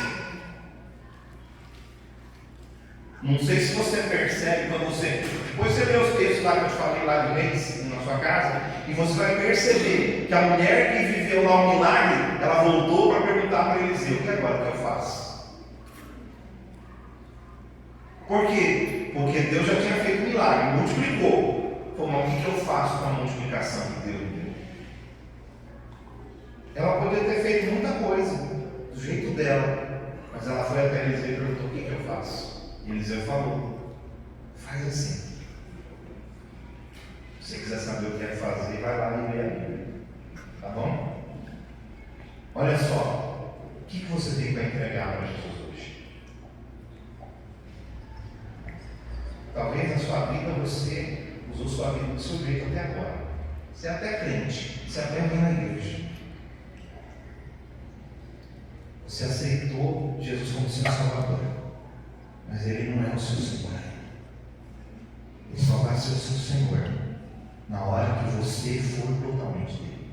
Não sei se você percebe quando você... Depois você lê os textos lá que eu te falei lá de Reis, na sua casa, e você vai perceber que a mulher que viveu lá um milagre, ela voltou para perguntar para Eliseu: o que agora que eu faço? Por quê? Porque Deus já tinha feito um milagre, multiplicou. Falou: mas o que eu faço com a multiplicação que Deus me deu? Ela poderia ter feito muita coisa, do jeito dela, mas ela foi até Eliseu e perguntou: o que eu faço? E Eliseu falou: faz assim. Se você quiser saber o que é fazer, vai lá e lê a Bíblia. Tá bom? Olha só, o que você tem para entregar para Jesus hoje? Talvez na sua vida você usou sua vida do seu jeito até agora. Você é até crente, você até vem na igreja. Você aceitou Jesus como seu Salvador, mas Ele não é o seu Senhor. Ele só vai ser o seu Senhor na hora que você for totalmente dele.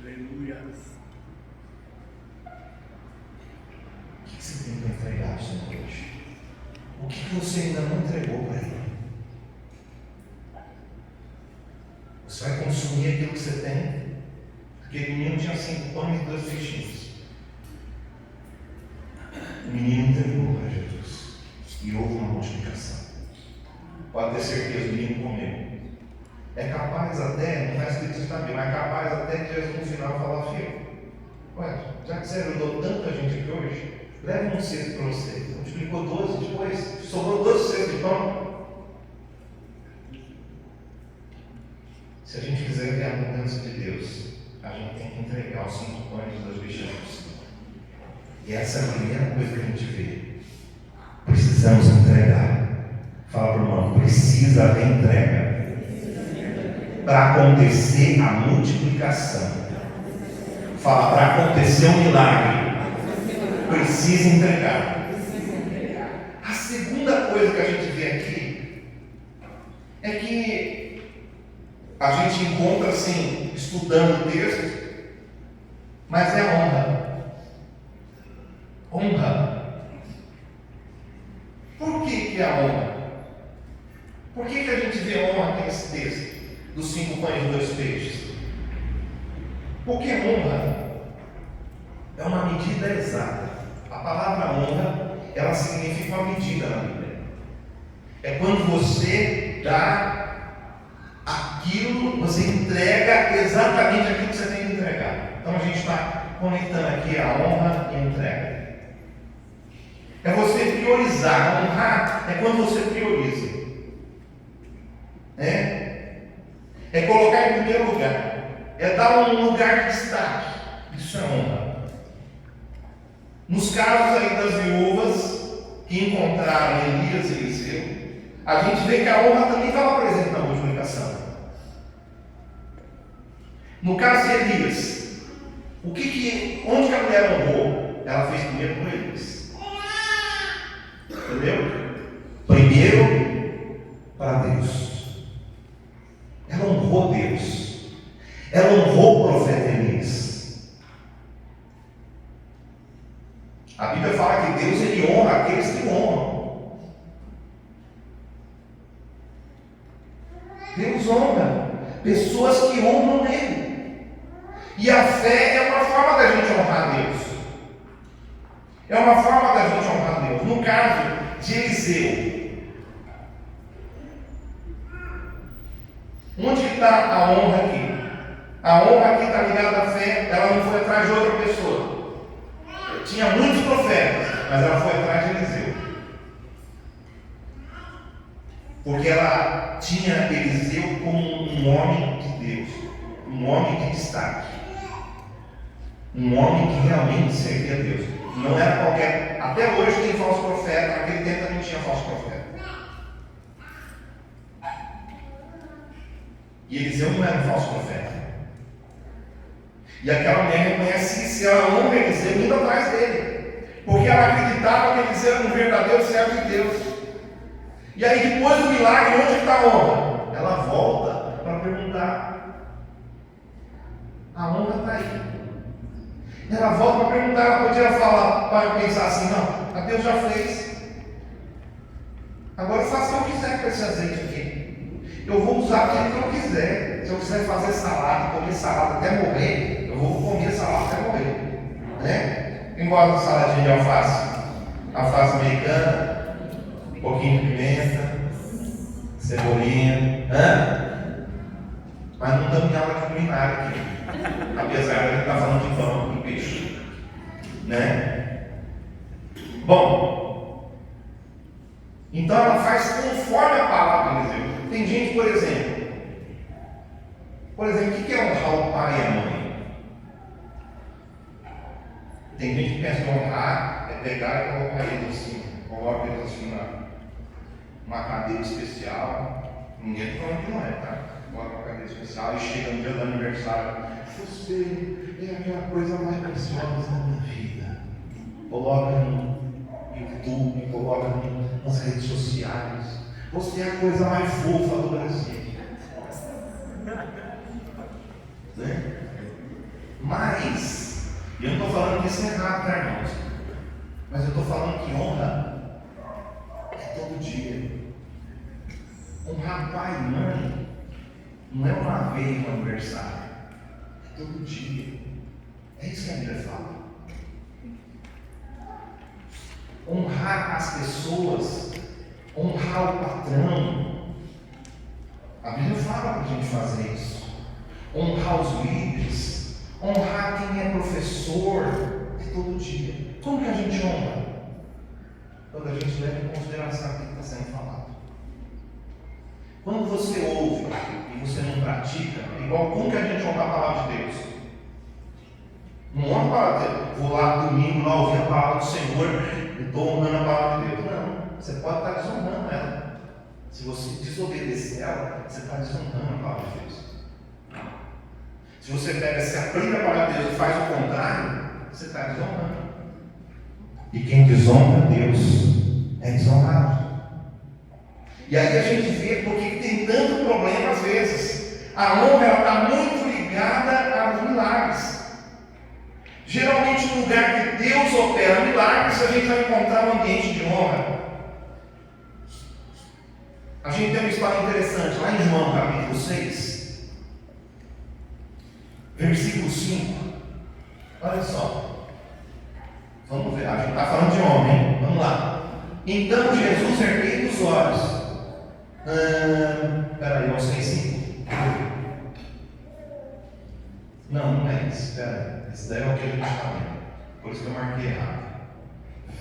Aleluia. O que você tem para entregar ao Senhor hoje? O que você ainda não entregou para Ele? Você vai consumir aquilo que você tem? Aquele menino tinha 5 pães e 2 peixinhos. O menino entregou para Jesus e houve uma multiplicação. Pode ter certeza, o menino comeu. É capaz até, não está escrito isso também, mas é capaz até de Jesus no final falar: filho, ué, já que você ajudou tanta gente aqui hoje, leva um cesto para você. Multiplicou 12, depois sobrou 12 cestos de pão. Se a gente quiser ver a abundância de Deus, a gente tem que entregar os 5 pães e 2 peixinhos. E essa é a primeira coisa que a gente vê. Precisamos entregar. Fala para o irmão: precisa haver entrega para acontecer a multiplicação. Fala: para acontecer um milagre, precisa entregar. A segunda coisa que a gente vê aqui é que a gente encontra assim, estudando o texto, mas é honra. Honra. Por que é a honra? Por que a gente vê honra aqui nesse texto dos 5 pães e 2 peixes? Porque honra é uma medida exata. A palavra honra, ela significa uma medida na Bíblia. É quando você dá aquilo, você entrega exatamente aquilo que você tem que entregar. Então a gente está conectando aqui a honra e a entrega. É você priorizar. Honrar é quando você prioriza. É colocar em primeiro lugar. É dar um lugar de destaque. Isso é honra. Nos casos aí das viúvas que encontraram Elias e Eliseu, a gente vê que a honra também estava presente na multiplicação. No caso de Elias, onde que a mulher honrou? Ela fez primeiro por Elias. Entendeu? Primeiro para Deus. Ela honrou Deus. Ela honrou o profeta Elias. A Bíblia fala que Deus, ele honra aqueles que honram. Deus honra pessoas que honram Ele. E a fé é uma forma da gente honrar Deus. É uma forma da gente honrar Deus. No caso de Eliseu, onde está a honra aqui? A honra aqui está ligada à fé. Ela não foi atrás de outra pessoa. Tinha muitos profetas, mas ela foi atrás de Eliseu. Porque ela tinha Eliseu como um homem de Deus, um homem de destaque, um homem que realmente servia a Deus. Não era qualquer. Até hoje tem falso profeta, naquele tempo também tinha falso profeta. E Eliseu não era um falso profeta. E aquela mulher reconhece que se ela honra Eliseu, indo atrás dele. Porque ela acreditava que Eliseu era um verdadeiro servo de Deus. E aí depois do milagre, onde está a honra? Ela volta para perguntar. A honra está aí. Ela volta para perguntar, ela podia falar, para pensar assim, não, a Deus já fez. Agora eu faço o que eu quiser com esse azeite aqui. Eu vou usar aquilo que eu quiser. Se eu quiser fazer salada, comer salada até morrer, eu vou comer salada até morrer. Né? Quem gosta de saladinha de alface? Alface americana, um pouquinho de pimenta, cebolinha. Mas não estamos em aula de culinária aqui. Apesar de a gente estar falando de pão e peixe. Né? Bom, então ela faz conforme a palavra de Deus. Tem gente, por exemplo, o que é honrar o pai e a mãe? Tem gente que pensa que honrar é pegar e colocar eles assim, coloca eles assim numa cadeira especial. Ninguém está falando que não é, tá? Coloca uma cadeira especial e chega no dia do aniversário. Você é aquela coisa mais preciosa da minha vida. Coloca no YouTube, coloca nas redes sociais. Você é a coisa mais fofa do Brasil. Né? Mas, eu não estou falando que isso é errado, tá, irmãos? Mas eu estou falando que honra é todo dia. Honrar pai e mãe não é uma vez no aniversário, é todo dia. É isso que a Bíblia fala. Honrar as pessoas, honrar o patrão. A Bíblia fala para a gente fazer isso. Honrar os líderes, honrar quem é professor, é todo dia. Como que a gente honra? Quando a gente leva em consideração o que está sendo falado. Quando você ouve e você não pratica, é igual como que a gente honra a palavra de Deus? Não honra a palavra de Deus. Vou lá domingo, lá ouvir a palavra do Senhor e estou honrando a palavra de Deus. Não, você pode estar desonrando ela. Se você desobedecer ela, você está desonrando a palavra de Deus. Se você pega, se aplica a palavra de Deus e faz o contrário, você está desonrando. E quem desonra Deus é desonrado. E aí a gente vê porque tem tanto problema às vezes. A honra está muito ligada aos milagres. Geralmente no lugar que Deus opera milagres, a gente vai encontrar um ambiente de honra. A gente tem uma história interessante lá em João capítulo 6. Versículo 5, olha só, vamos ver, a gente está falando de homem, vamos lá. Então Jesus ergueu os olhos, espera aí, eu sei 5. Não é esse, espera aí, esse daí é o que a gente está vendo, por isso que eu marquei errado.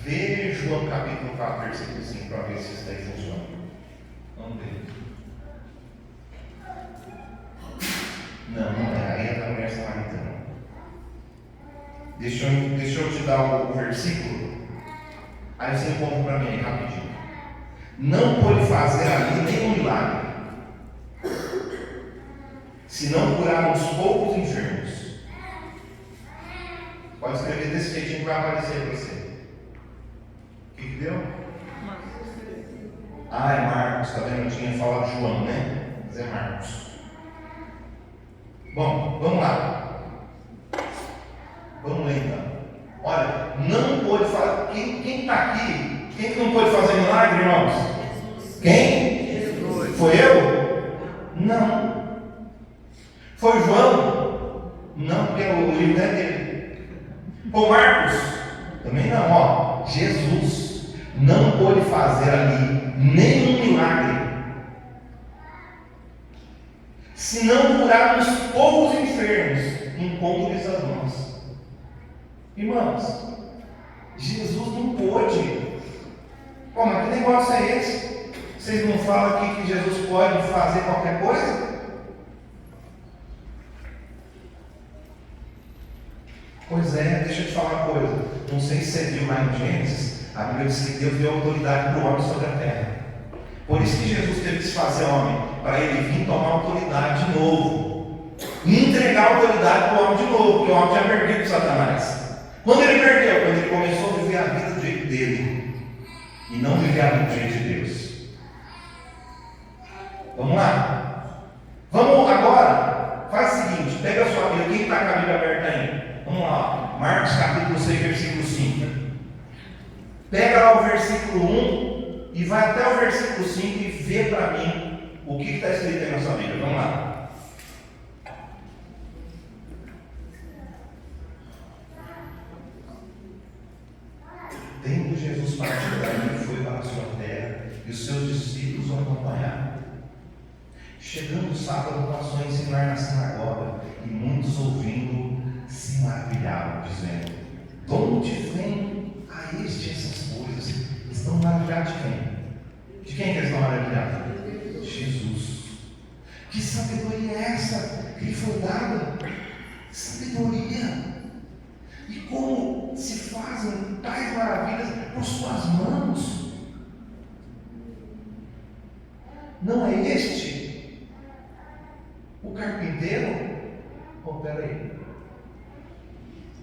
Vê João capítulo 4, versículo 5, para ver se isso daí funciona. Vamos ver. Não é. Aí é da mulher samaritana. Deixa eu te dar o versículo. Aí você encontra para mim aí, rapidinho. Não pôde fazer ali nenhum milagre, senão curar uns poucos enfermos. Pode escrever desse jeitinho que vai aparecer para você. O que deu? É Marcos, está vendo? Eu tinha falado João, né? Mas é Marcos. Bom, vamos lá. Vamos ler então. Olha, não pôde fazer. Quem está aqui? Quem que não pôde fazer milagre, irmãos? Jesus. Quem? Jesus. Foi eu? Não. Foi João? Não, porque o livro não é dele. Foi Marcos? Também não. Ó, Jesus não pôde fazer ali nenhum milagre, se não curar uns poucos enfermos, impondo-lhes as mãos. Irmãos, Jesus não pôde. Pô, mas que negócio é esse? Vocês não falam aqui que Jesus pode fazer qualquer coisa? Pois é, deixa eu te falar uma coisa. Não sei se você viu lá em Gênesis, a Bíblia diz que Deus deu autoridade para o homem sobre a terra. Por isso que Jesus teve que se fazer homem, para ele vir tomar autoridade de novo. e entregar a autoridade para o homem de novo, porque o homem tinha perdido para Satanás. Quando ele perdeu? Quando ele começou a viver a vida do jeito dele e não viver a vida do jeito de Deus. Vamos lá? Vamos agora, faz o seguinte, pega a sua Bíblia, quem está com a Bíblia aberta aí? Vamos lá, Marcos capítulo 6, versículo 5. Pega lá o versículo 1 e vai até o versículo 5 e vê para mim o que está escrito aí na sua Bíblia. Vamos lá. Tendo Jesus partido dali, foi para a sua terra, e os seus discípulos o acompanharam. Chegando o sábado, passou a ensinar na sinagoga, e muitos ouvindo se maravilhavam, dizendo: de onde vem a este essas coisas? Estão maravilhados de quem? De quem que eles estão maravilhados? De Jesus. Que sabedoria é essa que lhe foi dada? Sabedoria! E como se fazem tais maravilhas por suas mãos? Não é este o carpinteiro? Oh, peraí.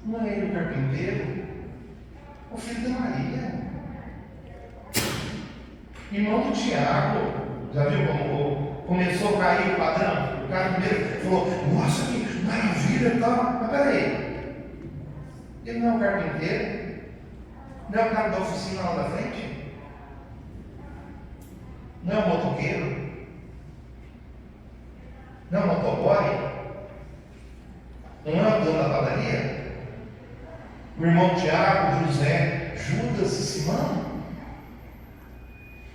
Não é ele o carpinteiro? O filho de Maria, irmão do Tiago. Já viu como começou a cair o padrão? O cara primeiro falou: nossa, que maravilha e tal. Mas peraí. Ele não é o carpinteiro? Não é o cara da oficina lá da frente? Não é o motoqueiro? Não é o motoboy? Não é o dono da padaria? O irmão Tiago, José, Judas e Simão?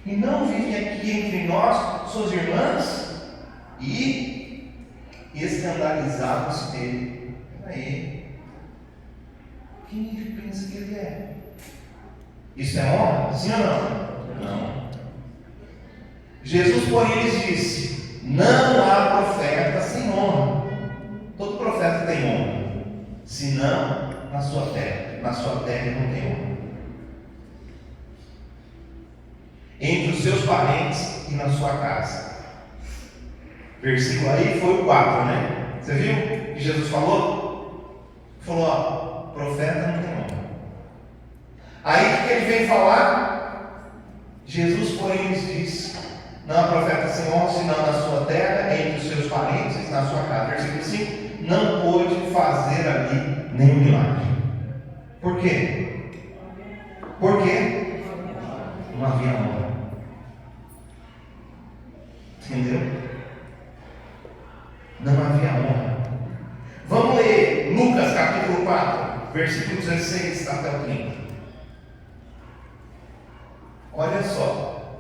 E não vivem aqui entre nós, suas irmãs? E escandalizados dele. Peraí. Quem ele pensa que ele é? Isso é honra? Sim ou não? Não. Jesus, porém, lhes disse: não há profeta sem honra. Todo profeta tem honra, senão na sua terra. Na sua terra não tem honra. Entre os seus parentes e na sua casa. Versículo aí foi o 4, né? Você viu o que Jesus falou? Falou: ó, profeta não tem honra. Aí o que ele vem falar? Jesus, porém, lhes disse: não há profeta sem honra, senão na sua terra, entre os seus parentes, na sua casa. Versículo 5: não pôde fazer ali nenhum milagre. Por quê? Porque não havia honra. Entendeu? Não havia honra. Vamos ler Lucas capítulo 4, versículo 16 até o 30. Olha só.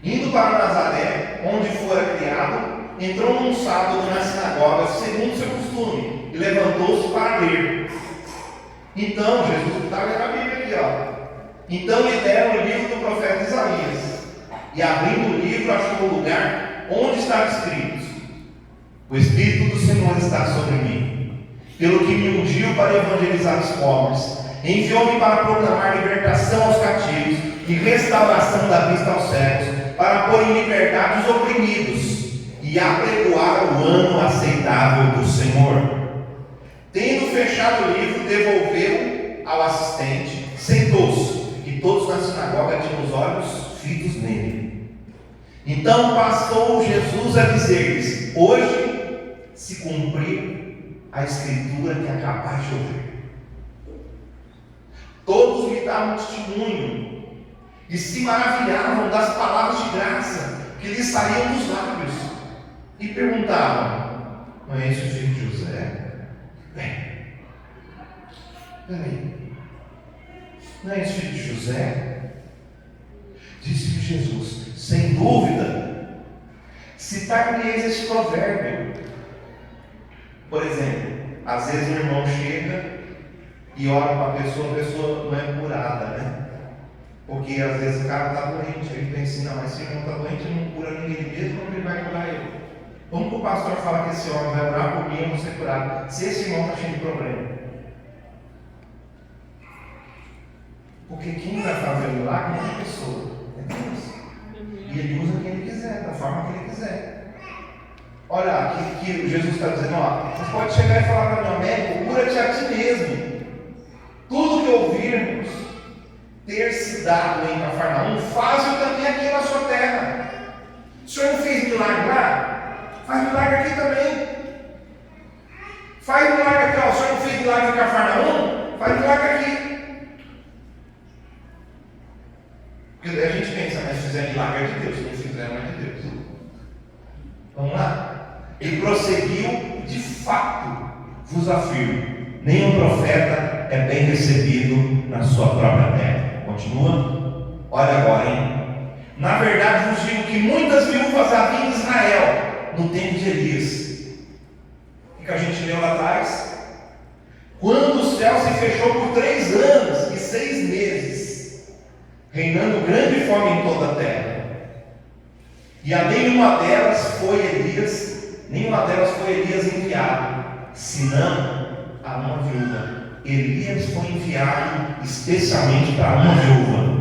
Indo para Nazaré, onde fora criado, entrou num sábado na sinagoga, segundo seu costume, e levantou-se para ler. Então, Jesus está lendo a Bíblia aqui, ó. Então lhe deram o livro do profeta Isaías, e abrindo o livro, achou o lugar onde estava escrito: o Espírito do Senhor está sobre mim, pelo que me ungiu para evangelizar os pobres, enviou-me para proclamar libertação aos cativos e restauração da vista aos cegos, para pôr em liberdade os oprimidos e apregoar o ano aceitável do Senhor. Tendo fechado o livro, devolveu ao assistente, sentou-se, e todos na sinagoga tinham os olhos fitos nele. Então passou Jesus a dizer-lhes: hoje se cumpriu a escritura que acabais de ouvir. Todos lhe davam testemunho e se maravilhavam das palavras de graça que lhes saíam dos lábios, e perguntavam: não é esse o filho de José? Peraí, não é esse filho de José? Disse-lhe Jesus: sem dúvida, citar-lhe-eis esse provérbio. Por exemplo, às vezes o irmão chega e ora para a pessoa não é curada, né? Porque às vezes o cara está doente, ele pensa: não, mas se ele não está doente, ele não cura ninguém mesmo, como ele vai curar eu? Como que o pastor fala que esse homem vai orar por mim e eu vou ser curado, se esse irmão está cheio de problema? Porque quem vai fazer o milagre não é a pessoa, é Deus. E ele usa quem ele quiser, da forma que ele quiser. Olha, que Jesus está dizendo, ó, você pode chegar e falar para meu médico, cura-te a ti mesmo. Tudo que ouvirmos ter se dado em Cafarnaum, faz-o também aqui na sua terra. O Senhor não fez milagre lá? Faz milagre aqui também. Faz milagre aqui, ó. O Senhor não fez milagre em Cafarnaum? Faz milagre aqui. Porque daí a gente pensa, mas se fizer milagre é de Deus, se não fizer não é de Deus. Vamos lá? E prosseguiu, de fato, vos afirmo, nenhum profeta é bem recebido na sua própria terra. Continua? Olha agora, hein? Na verdade vos digo que muitas viúvas havia em Israel no tempo de Elias. O que a gente leu lá atrás? Quando o céu se fechou por 3 anos e 6 meses, reinando grande fome em toda a terra. E a nenhuma delas foi Elias enviado, senão a uma viúva. Elias foi enviado especialmente para uma viúva.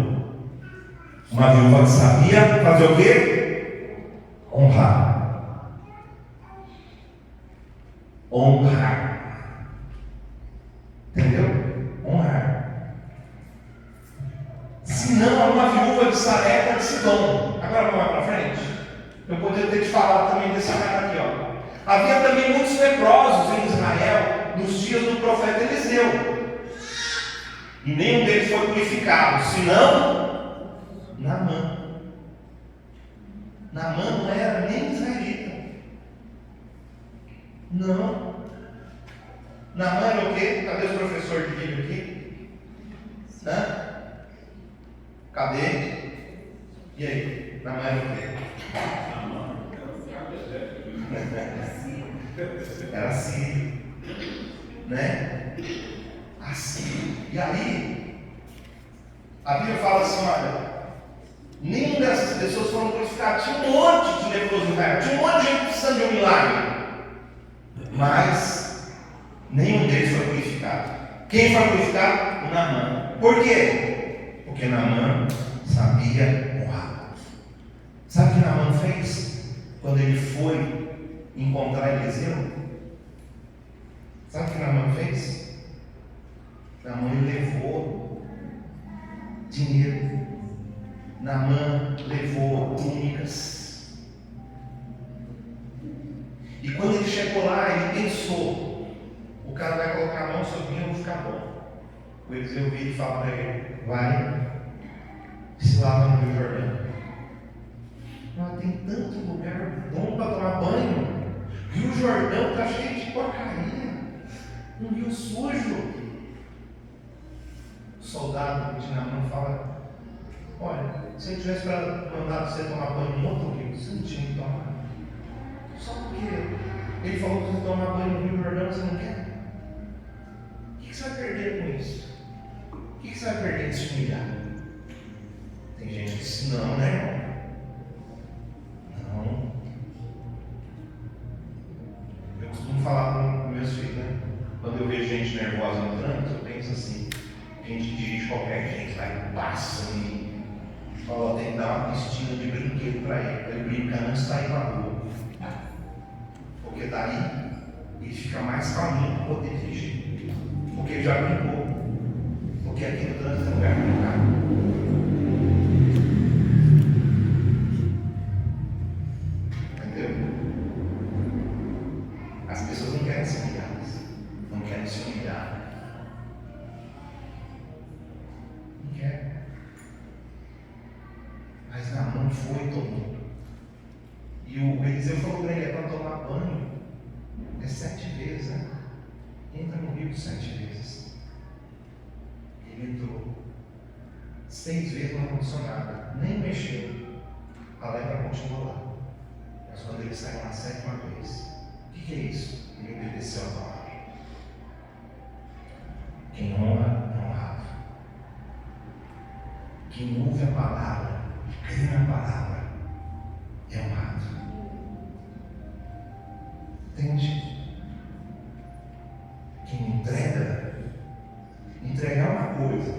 Uma viúva que sabia fazer o quê? Honrar. Honrar. Entendeu? Honrar. Senão a uma viúva de Sarepta de Sidom. Agora vamos lá para frente. Eu poderia ter te falado também desse cara aqui, ó. Havia também muitos leprosos em Israel nos dias do profeta Eliseu, e nenhum deles foi purificado, senão Naamã. Naamã não era nem israelita. Não. Naamã era o quê? Cadê os professores de Bíblia aqui? Cadê? E aí? Naamã era o quê? Era sírio, né? Assim. E aí, a Bíblia fala assim: olha, nenhuma dessas pessoas foram purificadas. Tinha um monte de leproso em Israel, tinha um monte de gente precisando de um milagre, mas nenhum deles foi purificado. Quem foi purificado? O Naamã. Por quê? Porque Naamã sabia honrar. Sabe o que Naamã fez quando ele foi encontrar Eliseu? Sabe o que Naamã fez? Naamã levou dinheiro. Naamã levou túnicas. E quando ele chegou lá, ele pensou: o cara vai colocar a mão sobre mim, eu vou ficar bom. O Eliseu vira e fala para ele: vai, se lava no Rio Jordão. Mas tem tanto lugar bom para tomar banho. Rio Jordão está cheio de porcaria. Um rio sujo. O soldado de Naamã fala: olha, se ele tivesse mandado você tomar banho em outro rio, você não tinha que tomar. Só porque ele falou que você tomar banho no Rio Jordão, você não quer? O que você vai perder com isso? O que você vai perder de se humilhar? Tem gente que diz: não, né, irmão? Não. Eu costumo falar com meus filhos, né? Quando eu vejo gente nervosa no trânsito, eu penso assim: gente que dirige qualquer gente, vai, passa e fala, tem que dar uma pistinha de brinquedo para ele brincar antes de sair na rua. Porque daí ele fica mais calminho para poder dirigir. Porque ele já brincou. Porque aqui no trânsito é lugar de brincar. Entendeu? As pessoas não querem ser humilhadas. Não querem se humilhar. Não querem. Mas Naamã foi e tomou. E o Eliseu falou para ele: é para tomar banho. É 7 vezes, né? Entra no rio 7 vezes. Ele entrou 6 vezes no ar-condicionado, nem mexeu. A lepra continuou lá. Mas quando ele saiu na 7ª vez, o que é isso? Ele obedeceu a palavra. Quem honra é honrado. Quem ouve a palavra, crê na palavra, é honrado. Entende? Quem entregar uma coisa,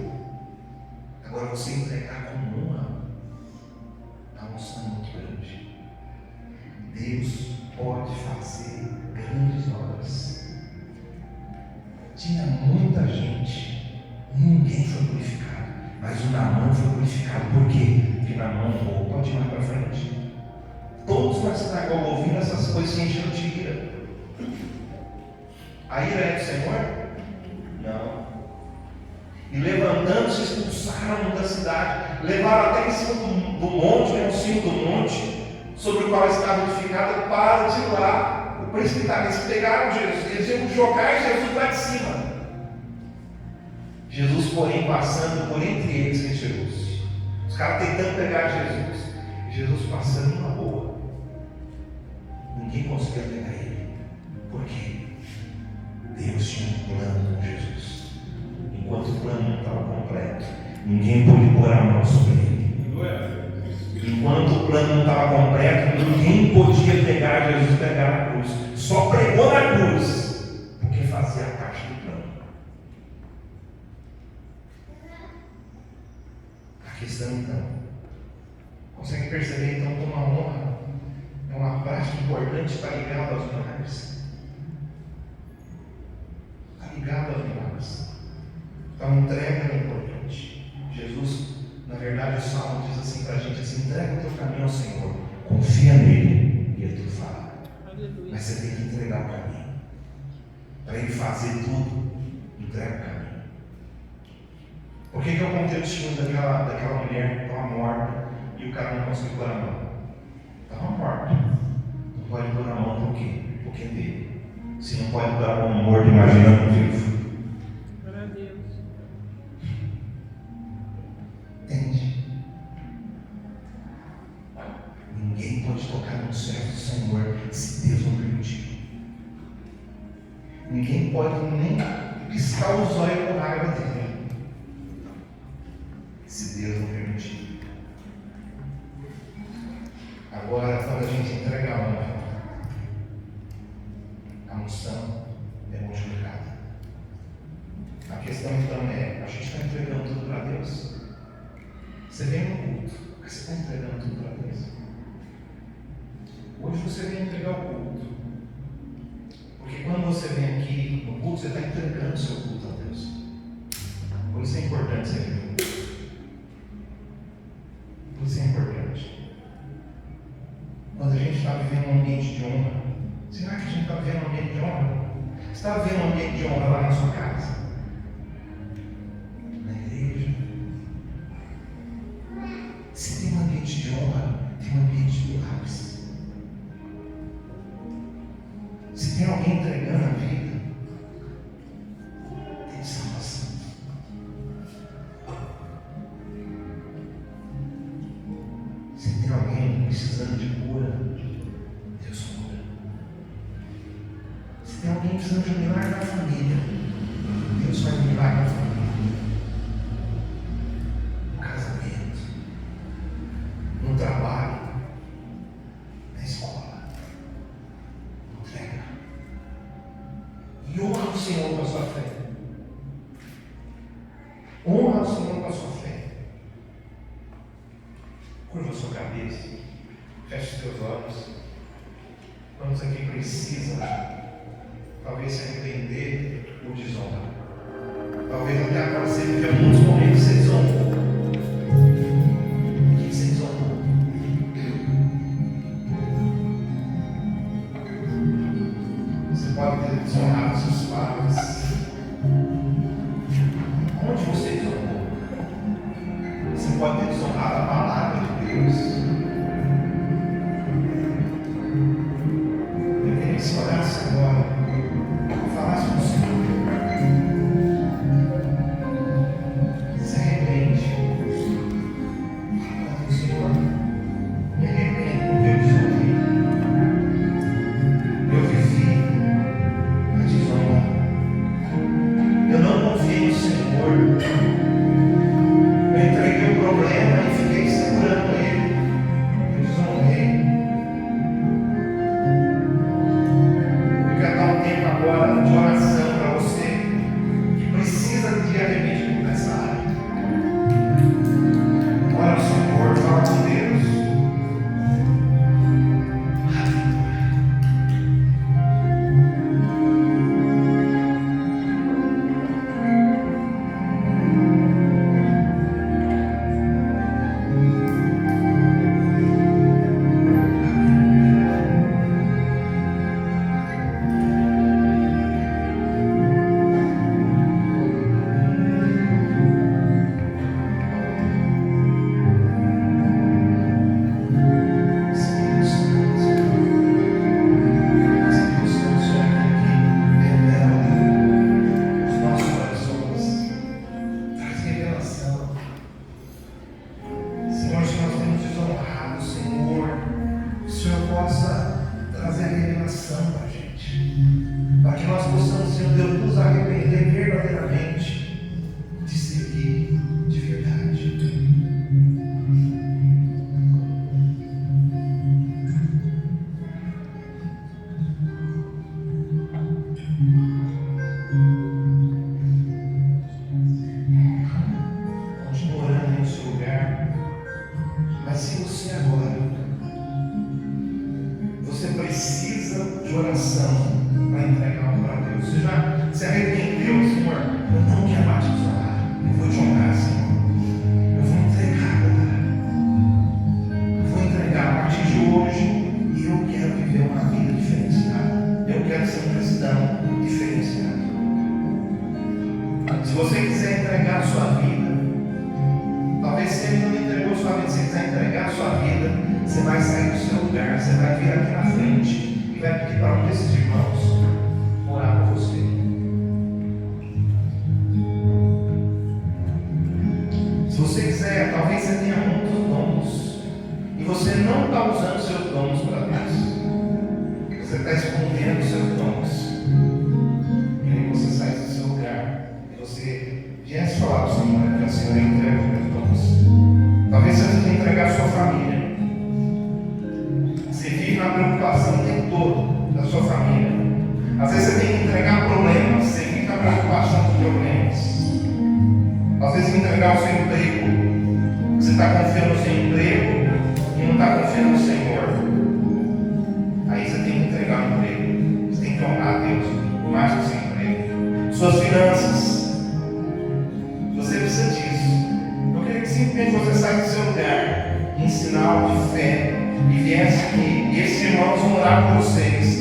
agora você entregar com honra, a unção é muito grande. Deus pode fazer glorificado. Por quê? Porque na mão boa pode ir mais para frente. Todos na sinagoga ouvindo essas coisas se encheram de ira. A ira é do Senhor? Não. E levantando-se, expulsaram da cidade, levaram até em cima do monte, o cimo do monte, sobre o qual estava edificado, para de lá. O príncipe eles pegaram Jesus, eles iam jogar Jesus lá de cima. Jesus, porém, passando por entre eles, retirou-se. Os caras tentando pegar Jesus, Jesus passando uma boa. Ninguém conseguia pegar ele. Por quê? Deus tinha um plano com Jesus. Enquanto o plano não estava completo, ninguém pôde pôr a mão sobre ele. Enquanto o plano não estava completo, ninguém podia pegar Jesus e pegar na cruz. Só pregou na cruz, porque fazia parte do plano. A questão então, consegue perceber então como a honra é uma prática importante para ligada aos milagres? Está ligado aos milagres. Então, entrega é importante. Jesus, na verdade, o Salmo diz assim para a gente: assim, entrega o teu caminho ao Senhor, confia nele e ele te fará. Mas você tem que entregar o caminho. Para ele fazer tudo, entrega o caminho. Por que eu contei o testemunho daquela mulher que estava morta e o cara não conseguiu pôr a mão? Estava morta. Não pode pôr a mão por quê? Porque é dele. Se não pode pôr a mão morto, imagina um vivo. Entende? Ninguém pode tocar no servo do Senhor se Deus não permitir. Ninguém pode nem piscar os olhos com raiva dele se Deus não permitir. Agora, quando a gente entrega a honra, a unção é multiplicada. A questão então é: a gente está entregando tudo para Deus? Você vem no culto, porque você está entregando tudo para Deus. Hoje você vem entregar o culto, porque quando você vem aqui no culto, você está entregando o seu culto a Deus. Por isso é importante você vir no culto. Por isso é importante. Quando a gente está vivendo um ambiente de honra, será que a gente está vivendo um ambiente de honra? Você está vivendo um ambiente de honra lá na sua casa? Na igreja? Se tem um ambiente de honra, tem um ambiente de milagres. Se tem alguém entregando a vida, tem salvação. Se tem alguém precisando de cura, Deus cura. Se tem alguém precisando de um milagre na família, Deus faz um milagre na família. No casamento, no trabalho, na escola. Entrega. E honra o Senhor com a sua fé. Honra o Senhor com a sua fé. Curva a sua cabeça. Feche os teus olhos. Quantos aqui precisam, talvez, se arrepender ou desonrar? Talvez até agora você viveu muitos momentos que você desonrou. O que você desonrou? Você pode ter desonrado seus pais. Onde você desonrou? Você pode ter desonrado a palavra de Deus. Eu queria que você olhasse agora e falasse com o Senhor. Se arrepende. Fala com o Senhor. Me arrependo porque eu desonrei. Eu vivi a desonra. Eu não confiei no Senhor. Eu entreguei o problema e fiquei segurando ele. cristão diferenciado. Se você quiser entregar a sua vida, talvez se ele não entregou a sua vida, se você quiser entregar a sua vida, você vai sair do seu lugar, você vai vir aqui na frente e vai pedir para um desses irmãos orar por você. Se você quiser, talvez você tenha muitos dons e você não está usando seus dons para Deus. Você está escondendo seus dons. E nem você sai do seu lugar e você viesse falar para o Senhor, que o Senhor entrega os meus dons. Talvez você tenha que entregar a sua família. Você vive na preocupação o tempo todo da sua família. Às vezes você tem que entregar problemas, você vive na preocupação com problemas. Às vezes entregar o seu emprego, você está confiando no seu emprego e não está confiando no Senhor. Aí você tem que entregar o emprego, você tem que honrar a Deus mais que o seu emprego. Suas finanças, você precisa disso. Eu queria que simplesmente você saísse do seu lugar em sinal de fé e viesse aqui, e esses irmãos vão orar por vocês.